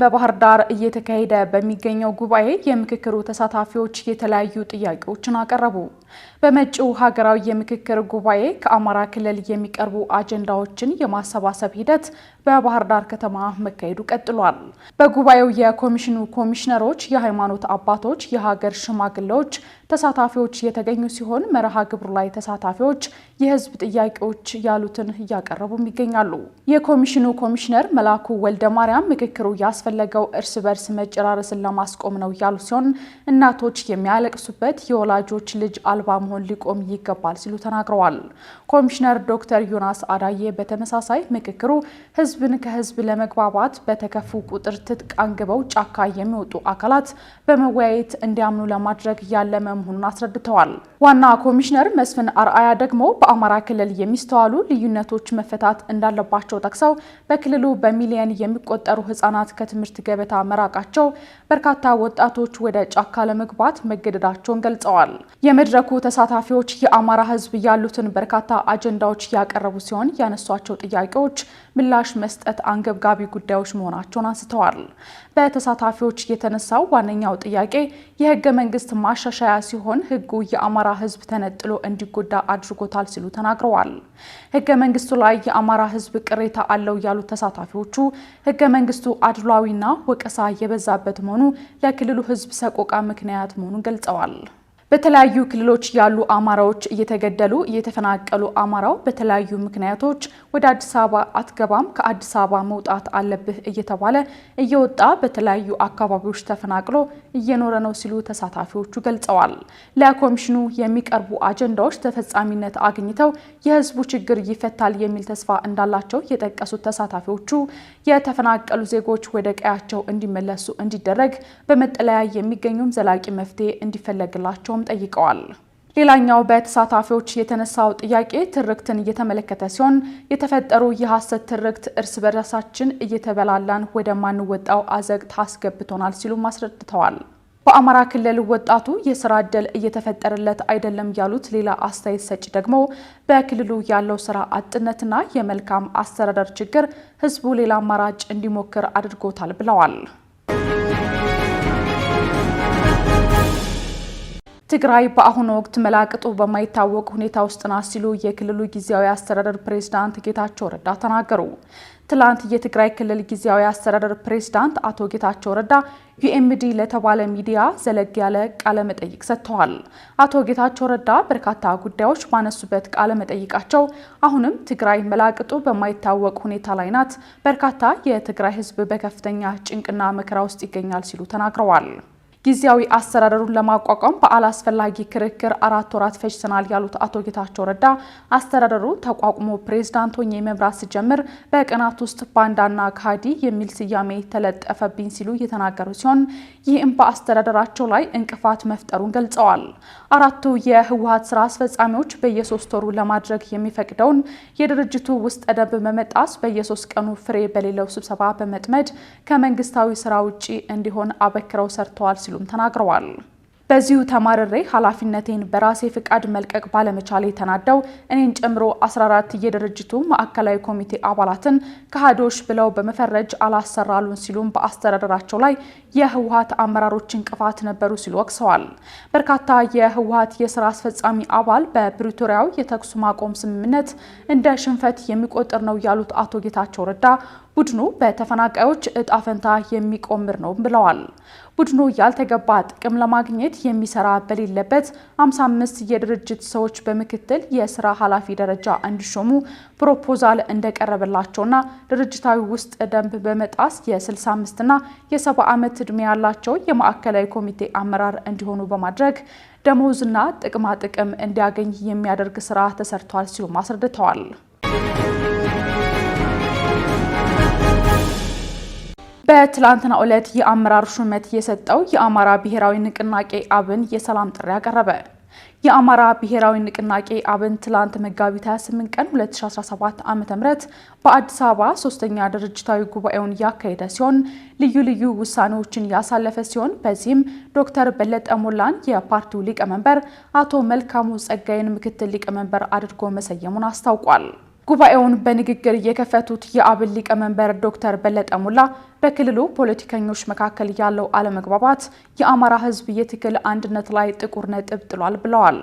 በባህር ዳር እየተካሄደ በሚገኘው ጉባኤ የምክክሩ ተሳታፊዎች የተለያዩ ጥያቄዎችን አቀረቡ። በመጪው ሀገራዊ የምክክር ጉባኤ ከአማራ ክልል የሚቀርቡ አጀንዳዎችን የማሰባሰብ ሂደት በባህር ዳር ከተማ መካሄዱ ቀጥሏል። በጉባኤው የኮሚሽኑ ኮሚሽነሮች፣ የሃይማኖት አባቶች፣ የሀገር ሽማግሌዎች ተሳታፊዎች የተገኙ ሲሆን መርሃ ግብሩ ላይ ተሳታፊዎች የህዝብ ጥያቄዎች ያሉትን እያቀረቡም ይገኛሉ። የኮሚሽኑ ኮሚሽነር መላኩ ወልደ ማርያም ምክክሩ ያስፈለገው እርስ በርስ መጨራረስን ለማስቆም ነው ያሉ ሲሆን እናቶች የሚያለቅሱበት የወላጆች ልጅ አልባ መሆን ሊቆም ይገባል ሲሉ ተናግረዋል። ኮሚሽነር ዶክተር ዮናስ አዳዬ በተመሳሳይ ምክክሩ ህዝብን ከህዝብ ለመግባባት በተከፉ ቁጥር ትጥቅ አንግበው ጫካ የሚወጡ አካላት በመወያየት እንዲያምኑ ለማድረግ ያለመ መሆኑን አስረድተዋል። ዋና ኮሚሽነር መስፍን አርአያ ደግሞ በአማራ ክልል የሚስተዋሉ ልዩነቶች መፈታት እንዳለባቸው ጠቅሰው በክልሉ በሚሊዮን የሚቆጠሩ ህጻናት ከትምህርት ገበታ መራቃቸው፣ በርካታ ወጣቶች ወደ ጫካ ለመግባት መገደዳቸውን ገልጸዋል። የመድረኩ ተሳታፊዎች የአማራ ህዝብ ያሉትን በርካታ አጀንዳዎች ያቀረቡ ሲሆን ያነሷቸው ጥያቄዎች ምላሽ መስጠት አንገብጋቢ ጉዳዮች መሆናቸውን አንስተዋል። በተሳታፊዎች የተነሳው ዋነኛው ጥያቄ የህገ መንግስት ማሻሻያ ሲሆን ህጉ የአማራ ህዝብ ተነጥሎ እንዲጎዳ አድርጎታል ሲሉ ተናግረዋል። ህገ መንግስቱ ላይ የአማራ ህዝብ ቅሬታ አለው ያሉት ተሳታፊዎቹ ህገ መንግስቱ አድሏዊና ወቀሳ የበዛበት መሆኑ ለክልሉ ህዝብ ሰቆቃ ምክንያት መሆኑን ገልጸዋል። በተለያዩ ክልሎች ያሉ አማራዎች እየተገደሉ እየተፈናቀሉ አማራው በተለያዩ ምክንያቶች ወደ አዲስ አበባ አትገባም፣ ከአዲስ አበባ መውጣት አለብህ እየተባለ እየወጣ በተለያዩ አካባቢዎች ተፈናቅሎ እየኖረ ነው ሲሉ ተሳታፊዎቹ ገልጸዋል። ለኮሚሽኑ የሚቀርቡ አጀንዳዎች ተፈጻሚነት አግኝተው የህዝቡ ችግር ይፈታል የሚል ተስፋ እንዳላቸው የጠቀሱት ተሳታፊዎቹ የተፈናቀሉ ዜጎች ወደ ቀያቸው እንዲመለሱ እንዲደረግ፣ በመጠለያ የሚገኙም ዘላቂ መፍትሄ እንዲፈለግላቸው ጠይቀዋል። ሌላኛው በተሳታፊዎች የተነሳው ጥያቄ ትርክትን እየተመለከተ ሲሆን የተፈጠሩ የሐሰት ትርክት እርስ በራሳችን እየተበላላን ወደማንወጣው አዘቅት አስገብቶናል ሲሉ አስረድተዋል። በአማራ ክልል ወጣቱ የስራ ዕድል እየተፈጠረለት አይደለም ያሉት ሌላ አስተያየት ሰጪ ደግሞ በክልሉ ያለው ስራ አጥነትና የመልካም አስተዳደር ችግር ህዝቡ ሌላ አማራጭ እንዲሞክር አድርጎታል ብለዋል። ትግራይ በአሁኑ ወቅት መላቅጡ በማይታወቅ ሁኔታ ውስጥ ናት ሲሉ የክልሉ ጊዜያዊ አስተዳደር ፕሬዝዳንት ጌታቸው ረዳ ተናገሩ። ትላንት የትግራይ ክልል ጊዜያዊ አስተዳደር ፕሬዝዳንት አቶ ጌታቸው ረዳ ዩኤምዲ ለተባለ ሚዲያ ዘለግ ያለ ቃለ መጠይቅ ሰጥተዋል። አቶ ጌታቸው ረዳ በርካታ ጉዳዮች ባነሱበት ቃለ መጠይቃቸው አሁንም ትግራይ መላቅጡ በማይታወቅ ሁኔታ ላይ ናት፣ በርካታ የትግራይ ህዝብ በከፍተኛ ጭንቅና መከራ ውስጥ ይገኛል ሲሉ ተናግረዋል። ጊዜያዊ አስተዳደሩን ለማቋቋም በአላስፈላጊ ክርክር 4 ወራት ፈጅተናል ያሉት አቶ ጌታቸው ረዳ አስተዳደሩ ተቋቁሞ ፕሬዝዳንት ሆኜ መምራት ሲጀምር በቀናት ውስጥ ባንዳና ካዲ የሚል ስያሜ ተለጠፈብኝ ሲሉ የተናገሩ ሲሆን ይህም በአስተዳደራቸው ላይ እንቅፋት መፍጠሩን ገልጸዋል። 4ቱ የህወሓት ስራ አስፈጻሚዎች በየ3 ወሩ ለማድረግ የሚፈቅደውን የድርጅቱ ውስጥ ደንብ በመጣስ በየ3 ቀኑ ፍሬ በሌለው ስብሰባ በመጥመድ ከመንግስታዊ ስራ ውጪ እንዲሆን አበክረው ሰርተዋል ሲሉ ተናግረዋል። በዚሁ ተማረሬ ኃላፊነቴን በራሴ ፍቃድ መልቀቅ ባለመቻሌ ተናደው እኔን ጨምሮ 14 የድርጅቱ ማዕከላዊ ኮሚቴ አባላትን ከሃዶሽ ብለው በመፈረጅ አላሰራሉን ሲሉም በአስተዳደራቸው ላይ የህወሓት አመራሮች እንቅፋት ነበሩ ሲሉ ወቅሰዋል። በርካታ የህወሓት የስራ አስፈጻሚ አባል በፕሪቶሪያው የተኩስ ማቆም ስምምነት እንደ ሽንፈት የሚቆጠር ነው ያሉት አቶ ጌታቸው ረዳ ቡድኑ በተፈናቃዮች እጣ ፈንታ የሚቆምር ነው ብለዋል። ቡድኑ ያልተገባ ጥቅም ለማግኘት የሚሰራ በሌለበት 55 የድርጅት ሰዎች በምክትል የስራ ኃላፊ ደረጃ እንዲሾሙ ፕሮፖዛል እንደቀረበላቸውና ድርጅታዊ ውስጥ ደንብ በመጣስ የ65 እና የ70 ዓመት ዕድሜ ያላቸው የማዕከላዊ ኮሚቴ አመራር እንዲሆኑ በማድረግ ደሞዝና ጥቅማ ጥቅም እንዲያገኝ የሚያደርግ ስራ ተሰርቷል ሲሉ አስረድተዋል። በትላንትናው ዕለት የአመራር ሹመት የሰጠው የአማራ ብሔራዊ ንቅናቄ አብን የሰላም ጥሪ አቀረበ። የአማራ ብሔራዊ ንቅናቄ አብን ትላንት መጋቢት 28 ቀን 2017 ዓ.ም በአዲስ አበባ 3ኛ ድርጅታዊ ጉባኤውን ያካሄደ ሲሆን ልዩ ልዩ ውሳኔዎችን ያሳለፈ ሲሆን በዚህም ዶክተር በለጠ ሞላን የፓርቲው ሊቀመንበር፣ አቶ መልካሙ ጸጋይን ምክትል ሊቀመንበር አድርጎ መሰየሙን አስታውቋል። ጉባኤውን በንግግር የከፈቱት የአብን ሊቀመንበር ዶክተር በለጠ ሞላ በክልሉ ፖለቲከኞች መካከል ያለው አለመግባባት የአማራ ሕዝብ የትግል አንድነት ላይ ጥቁር ነጥብ ጥሏል ብለዋል።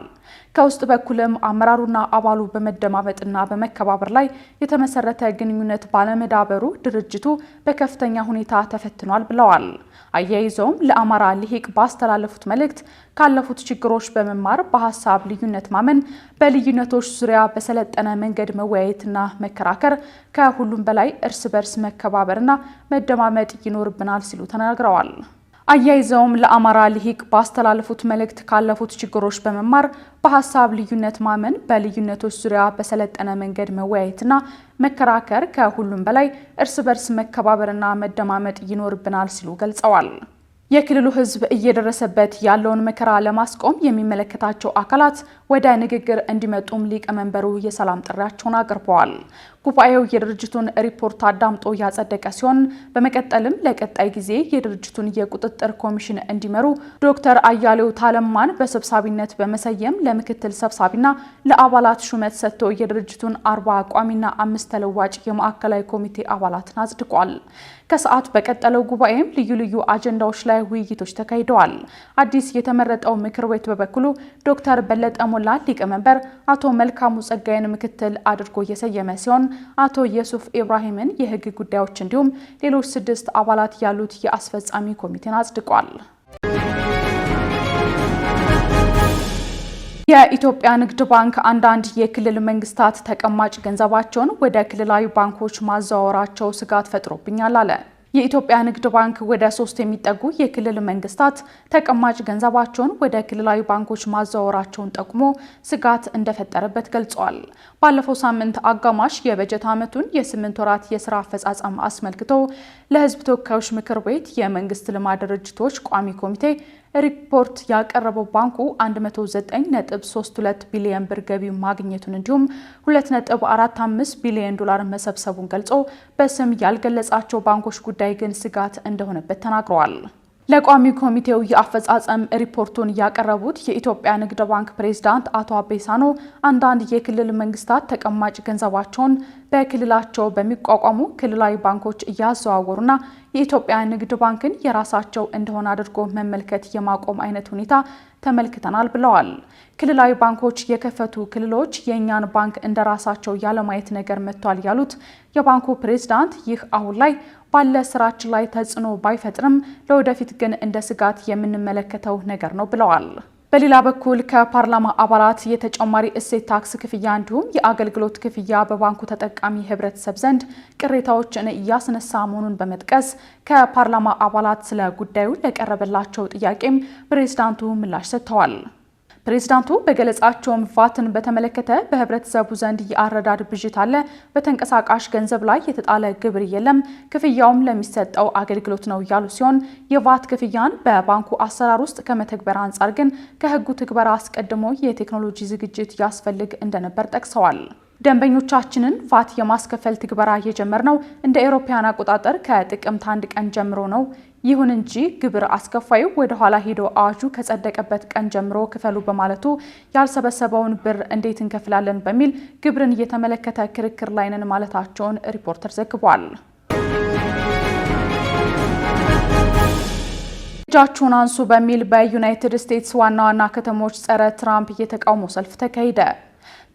ከውስጥ በኩልም አመራሩና አባሉ በመደማመጥና በመከባበር ላይ የተመሰረተ ግንኙነት ባለመዳበሩ ድርጅቱ በከፍተኛ ሁኔታ ተፈትኗል ብለዋል። አያይዘውም ለአማራ ልሂቅ ባስተላለፉት መልእክት ካለፉት ችግሮች በመማር በሀሳብ ልዩነት ማመን፣ በልዩነቶች ዙሪያ በሰለጠነ መንገድ መወያየትና መከራከር፣ ከሁሉም በላይ እርስ በርስ መከባበርና መደማመጥ ይኖርብናል ሲሉ ተናግረዋል። አያይዘውም ለአማራ ልሂቅ ባስተላለፉት መልእክት ካለፉት ችግሮች በመማር በሀሳብ ልዩነት ማመን፣ በልዩነቶች ዙሪያ በሰለጠነ መንገድ መወያየትና መከራከር፣ ከሁሉም በላይ እርስ በርስ መከባበርና መደማመጥ ይኖርብናል ሲሉ ገልጸዋል። የክልሉ ሕዝብ እየደረሰበት ያለውን መከራ ለማስቆም የሚመለከታቸው አካላት ወደ ንግግር እንዲመጡም ሊቀመንበሩ የሰላም ጥሪያቸውን አቅርበዋል። ጉባኤው የድርጅቱን ሪፖርት አዳምጦ ያጸደቀ ሲሆን በመቀጠልም ለቀጣይ ጊዜ የድርጅቱን የቁጥጥር ኮሚሽን እንዲመሩ ዶክተር አያሌው ታለማን በሰብሳቢነት በመሰየም ለምክትል ሰብሳቢና ለአባላት ሹመት ሰጥቶ የድርጅቱን 40 ቋሚና 5 ተለዋጭ የማዕከላዊ ኮሚቴ አባላትን አጽድቋል። ከሰዓት በቀጠለው ጉባኤም ልዩ ልዩ አጀንዳዎች ላይ ውይይቶች ተካሂደዋል። አዲስ የተመረጠው ምክር ቤት በበኩሉ ዶክተር በለጠ ሞላ ሊቀመንበር፣ አቶ መልካሙ ጸጋይን ምክትል አድርጎ የሰየመ ሲሆን አቶ የሱፍ ኢብራሂምን የህግ ጉዳዮች እንዲሁም ሌሎች 6 አባላት ያሉት የአስፈጻሚ ኮሚቴን አጽድቋል። የኢትዮጵያ ንግድ ባንክ አንዳንድ የክልል መንግስታት ተቀማጭ ገንዘባቸውን ወደ ክልላዊ ባንኮች ማዛወራቸው ስጋት ፈጥሮብኛል አለ። የኢትዮጵያ ንግድ ባንክ ወደ 3 የሚጠጉ የክልል መንግስታት ተቀማጭ ገንዘባቸውን ወደ ክልላዊ ባንኮች ማዛወራቸውን ጠቁሞ ስጋት እንደፈጠረበት ገልጿል። ባለፈው ሳምንት አጋማሽ የበጀት ዓመቱን የ8 ወራት የስራ አፈጻጸም አስመልክቶ ለህዝብ ተወካዮች ምክር ቤት የመንግስት ልማት ድርጅቶች ቋሚ ኮሚቴ ሪፖርት ያቀረበው ባንኩ 109.32 ቢሊዮን ብር ገቢ ማግኘቱን እንዲሁም 2.45 ቢሊዮን ዶላር መሰብሰቡን ገልጾ በስም ያልገለጻቸው ባንኮች ጉዳይ ግን ስጋት እንደሆነበት ተናግረዋል። ለቋሚ ኮሚቴው የአፈጻጸም ሪፖርቱን ያቀረቡት የኢትዮጵያ ንግድ ባንክ ፕሬዝዳንት አቶ አቤሳኖ አንዳንድ የክልል መንግስታት ተቀማጭ ገንዘባቸውን በክልላቸው በሚቋቋሙ ክልላዊ ባንኮች እያዘዋወሩና የኢትዮጵያ ንግድ ባንክን የራሳቸው እንደሆነ አድርጎ መመልከት የማቆም አይነት ሁኔታ ተመልክተናል ብለዋል። ክልላዊ ባንኮች የከፈቱ ክልሎች የእኛን ባንክ እንደራሳቸው ያለማየት ነገር መጥቷል ያሉት የባንኩ ፕሬዝዳንት ይህ አሁን ላይ ባለ ስራችን ላይ ተጽዕኖ ባይፈጥርም ለወደፊት ግን እንደ ስጋት የምንመለከተው ነገር ነው ብለዋል። በሌላ በኩል ከፓርላማ አባላት የተጨማሪ እሴት ታክስ ክፍያ እንዲሁም የአገልግሎት ክፍያ በባንኩ ተጠቃሚ ህብረተሰብ ዘንድ ቅሬታዎችን እያስነሳ መሆኑን በመጥቀስ ከፓርላማ አባላት ስለ ጉዳዩ ለቀረበላቸው ጥያቄም ፕሬዝዳንቱ ምላሽ ሰጥተዋል። ፕሬዝዳንቱ በገለጻቸውም ቫትን በተመለከተ በህብረተሰቡ ዘንድ የአረዳድ ብዥታ አለ። በተንቀሳቃሽ ገንዘብ ላይ የተጣለ ግብር የለም፣ ክፍያውም ለሚሰጠው አገልግሎት ነው ያሉ ሲሆን የቫት ክፍያን በባንኩ አሰራር ውስጥ ከመተግበር አንጻር ግን ከህጉ ትግበራ አስቀድሞ የቴክኖሎጂ ዝግጅት ያስፈልግ እንደነበር ጠቅሰዋል። ደንበኞቻችንን ቫት የማስከፈል ትግበራ የጀመርነው እንደ አውሮፓውያን አቆጣጠር ከጥቅምት 1 ቀን ጀምሮ ነው። ይሁን እንጂ ግብር አስከፋዩ ወደ ኋላ ሄዶ አዋጁ ከጸደቀበት ቀን ጀምሮ ክፈሉ በማለቱ ያልሰበሰበውን ብር እንዴት እንከፍላለን በሚል ግብርን እየተመለከተ ክርክር ላይ ነን ማለታቸውን ሪፖርተር ዘግቧል። እጃችሁን አንሱ በሚል በዩናይትድ ስቴትስ ዋና ዋና ከተሞች ጸረ ትራምፕ የተቃውሞ ሰልፍ ተካሄደ።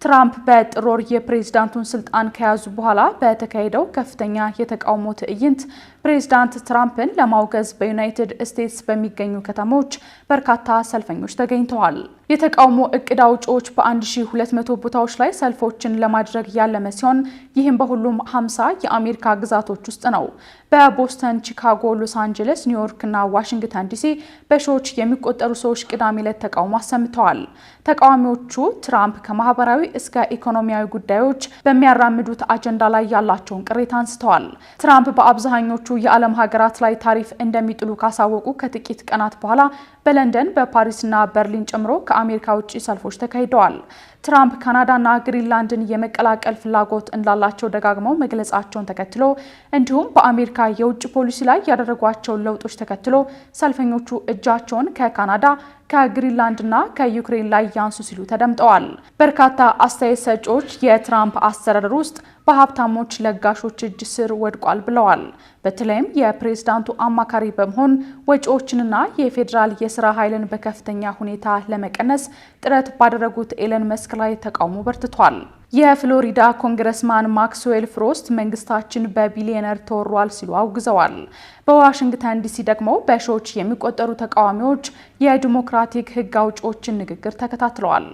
ትራምፕ በጥር ወር የፕሬዝዳንቱን ስልጣን ከያዙ በኋላ በተካሄደው ከፍተኛ የተቃውሞ ትዕይንት ፕሬዝዳንት ትራምፕን ለማውገዝ በዩናይትድ ስቴትስ በሚገኙ ከተሞች በርካታ ሰልፈኞች ተገኝተዋል። የተቃውሞ እቅድ አውጪዎች በ1200 ቦታዎች ላይ ሰልፎችን ለማድረግ ያለመ ሲሆን ይህም በሁሉም 50 የአሜሪካ ግዛቶች ውስጥ ነው። በቦስተን፣ ቺካጎ፣ ሎስ አንጀለስ፣ ኒውዮርክ እና ዋሽንግተን ዲሲ በሺዎች የሚቆጠሩ ሰዎች ቅዳሜ ዕለት ተቃውሞ አሰምተዋል። ተቃዋሚዎቹ ትራምፕ ከማህበራዊ እስከ ኢኮኖሚያዊ ጉዳዮች በሚያራምዱት አጀንዳ ላይ ያላቸውን ቅሬታ አንስተዋል። ትራምፕ በአብዛኞቹ የዓለም ሀገራት ላይ ታሪፍ እንደሚጥሉ ካሳወቁ ከጥቂት ቀናት በኋላ በለንደን በፓሪስና በርሊን ጨምሮ ከአሜሪካ ውጭ ሰልፎች ተካሂደዋል። ትራምፕ ካናዳና ግሪንላንድን የመቀላቀል ፍላጎት እንዳላቸው ደጋግመው መግለጻቸውን ተከትሎ እንዲሁም በአሜሪካ የውጭ ፖሊሲ ላይ ያደረጓቸውን ለውጦች ተከትሎ ሰልፈኞቹ እጃቸውን ከካናዳ ከግሪንላንድና ከዩክሬን ላይ ያንሱ ሲሉ ተደምጠዋል። በርካታ አስተያየት ሰጪዎች የትራምፕ አስተዳደር ውስጥ በሀብታሞች ለጋሾች እጅ ስር ወድቋል ብለዋል። በተለይም የፕሬዝዳንቱ አማካሪ በመሆን ወጪዎችንና የፌዴራል የስራ ኃይልን በከፍተኛ ሁኔታ ለመቀነስ ጥረት ባደረጉት ኤለን መስክ ላይ ተቃውሞ በርትቷል። የፍሎሪዳ ኮንግረስማን ማክስዌል ፍሮስት መንግስታችን በቢሊዮነር ተወሯል ሲሉ አውግዘዋል። በዋሽንግተን ዲሲ ደግሞ በሺዎች የሚቆጠሩ ተቃዋሚዎች የዲሞክራቲክ ሕግ አውጪዎችን ንግግር ተከታትለዋል።